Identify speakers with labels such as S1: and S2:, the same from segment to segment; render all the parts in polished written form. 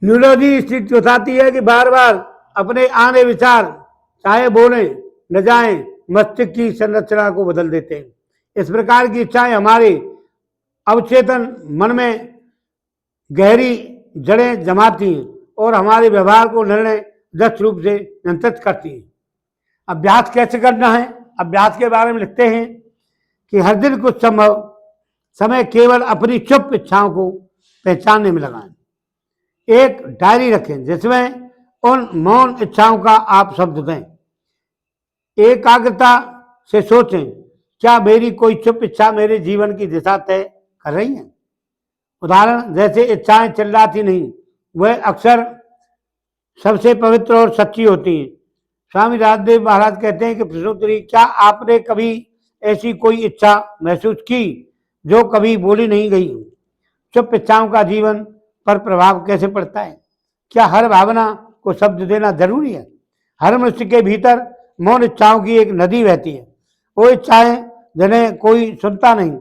S1: Neurology स्थिति बताती है कि बार बार अपने आने विचार चाहे बोले न जाए मस्तिष्क की संरचना को बदल देते हैं। इस प्रकार की इच्छाएं हमारे अवचेतन मन में गहरी जड़ें जमाती हैं और हमारे व्यवहार को निर्णय दृढ़ रूप से नियंत्रित करती हैं। अभ्यास कैसे करना है? अभ्यास के बारे में लिखते हैं कि हर दिन कुछ संभव समय केवल अपनी चुप इच्छाओं को पहचानने में लगाएं। एक डायरी रखें जिसमें उन मौन इच्छाओं का आप शब्द दें। एकाग्रता से सोचें, क्या मेरी कोई चुप इच्छा मेरे जीवन की दिशा तय कर रही है? उदाहरण जैसे इच्छाएं चिल्लाती नहीं, वह अक्सर सबसे पवित्र और सच्ची होती हैं। स्वामी राजदेव महाराज कहते हैं कि प्रश्नोत्तरी, क्या आपने कभी ऐसी कोई इच्छा महसूस की जो कभी बोली नहीं गई? चुप इच्छाओं का जीवन पर प्रभाव कैसे पड़ता है? क्या हर भावना को शब्द देना जरूरी है? हर मनुष्य के भीतर मौन इच्छाओं की एक नदी बहती है। वो इच्छाएं जिन्हें कोई सुनता नहीं,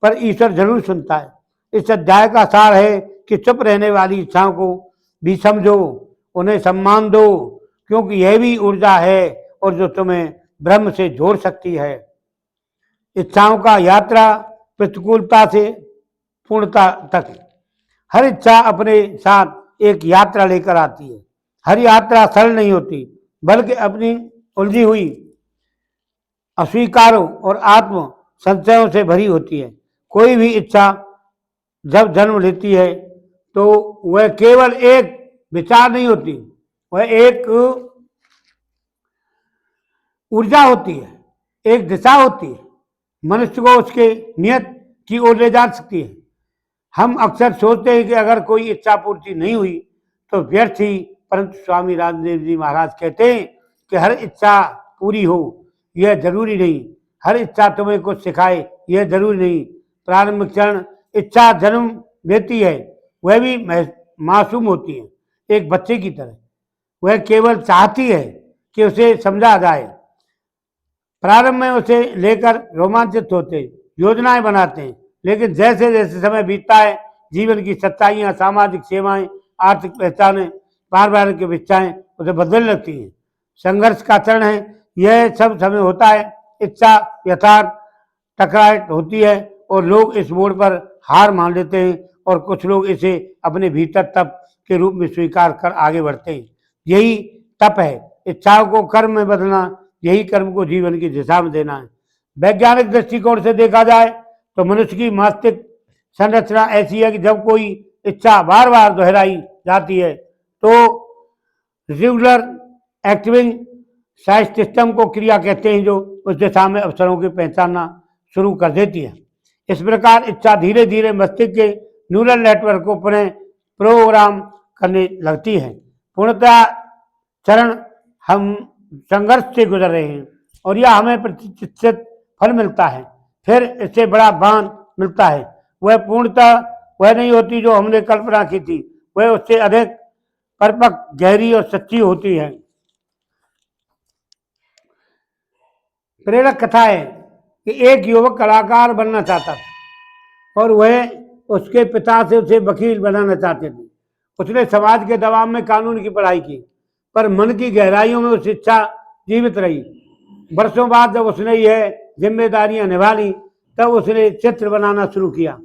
S1: पर ईश्वर जरूर सुनता है। इस अध्याय का सार है कि चुप रहने वाली इच्छाओं को भी समझो, उन्हें सम्मान दो, क्योंकि यह भी ऊर्जा है और जो तुम्हें ब्रह्म से जोड़ सकती है। इच्छाओं का यात्रा प्रतिकूलता से पूर्णता तक। हर इच्छा अपने साथ एक यात्रा लेकर आती है। हर यात्रा सरल नहीं होती, बल्कि अपनी उलझी हुई अस्वीकारों और आत्म संशयों से भरी होती है। कोई भी इच्छा जब जन्म लेती है तो वह केवल एक विचार नहीं होती, वह एक ऊर्जा होती है, एक दिशा होती है। मनुष्य को उसके नियत की ओर ले जा सकती है। हम अक्सर सोचते हैं कि अगर कोई इच्छा पूर्ति नहीं हुई तो व्यर्थ ही, परंतु स्वामी रामदेव जी महाराज कहते हैं कि हर इच्छा पूरी हो यह जरूरी नहीं, हर इच्छा तुम्हें कुछ सिखाए यह जरूरी नहीं। प्रारंभिक क्षण इच्छा जन्म देती है, वह भी मासूम होती है, एक बच्चे की तरह। वह केवल चाहती है कि उसे समझा जाए। प्रारंभ में उसे लेकर रोमांचित होते, योजनाएं बनाते हैं, लेकिन जैसे जैसे समय बीतता है जीवन की सच्चाइयाँ, सामाजिक सेवाएं, आर्थिक पहचानें, पारिवारिक की इच्छाएं उसे बदलने लगती हैं। संघर्ष का चरण है, यह सब समय होता है। इच्छा यथार्थ टकराहट होती है और लोग इस मोड़ पर हार मान लेते हैं और कुछ लोग इसे अपने भीतर तप के रूप में स्वीकार कर आगे बढ़ते हैं। यही तप है, इच्छाओं को कर्म में बदलना, यही कर्म को जीवन की दिशा में देना है। वैज्ञानिक दृष्टिकोण से देखा जाए तो मनुष्य की मस्तिष्क संरचना ऐसी है कि जब कोई इच्छा बार बार दोहराई जाती है तो रेगुलर एक्टिविंग साइज सिस्टम को क्रिया कहते हैं, जो उस दिशा में अवसरों की पहचानना शुरू कर देती है। इस प्रकार इच्छा धीरे धीरे मस्तिष्क के न्यूरल नेटवर्क को पुनः प्रोग्राम करने लगती है। पूर्णतः चरण हम संघर्ष से गुजर रहे हैं और यह हमें प्रतिष्ठित फल मिलता है, फिर इससे बड़ा बांध मिलता है। वह पूर्णतः वह नहीं होती जो हमने कल्पना की थी, वह उससे अधिक परिपक्व, गहरी और सच्ची होती है। प्रेरक कथा है कि एक युवक कलाकार बनना चाहता था और वह उसके पिता से उसे वकील बनाना चाहते थे। उसने समाज के दबाव में कानून की पढ़ाई की, पर मन की गहराइयों में उस इच्छा जीवित रही। वर्षों बाद जब उसने यह जिम्मेदारियां निभा ली, तब उसने चित्र बनाना शुरू किया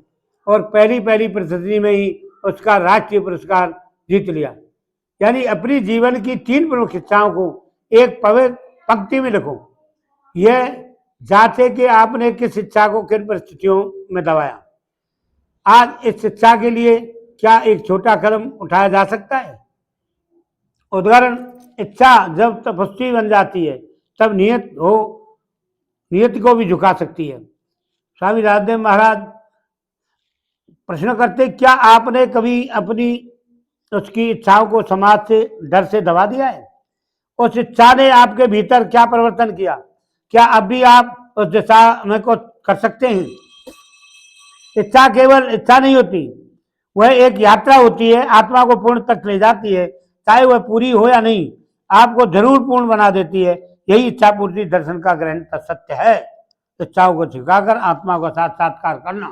S1: और पहली प्रदर्शनी में ही उसका राष्ट्रीय पुरस्कार जीत लिया। यानी अपनी जीवन की 3 प्रमुख इच्छाओं को एक पवित्र पंक्ति में लिखो। यह जांचे कि आपने किस इच्छा को किन परिस्थितियों में दबाया। आज इस इच्छा के लिए क्या एक छोटा कदम उठाया जा सकता है? उदाहरण, इच्छा जब तपस्वी बन जाती है तब नियति को भी झुका सकती है। स्वामी राजदेव महाराज प्रश्न करते, क्या आपने कभी अपनी उसकी इच्छाओं को समाज से डर से दबा दिया है? उस इच्छा ने आपके भीतर क्या परिवर्तन किया? क्या अब भी आप उस दिशा में को कर सकते हैं? इच्छा केवल इच्छा नहीं होती, वह एक यात्रा होती है, आत्मा को पूर्ण तक ले जाती है। चाहे वह पूरी हो या नहीं, आपको जरूर पूर्ण बना देती है। यही इच्छा पूर्ति दर्शन का ग्रहण सत्य है। इच्छाओं को झुकाकर आत्मा को साक्षात्कार करना।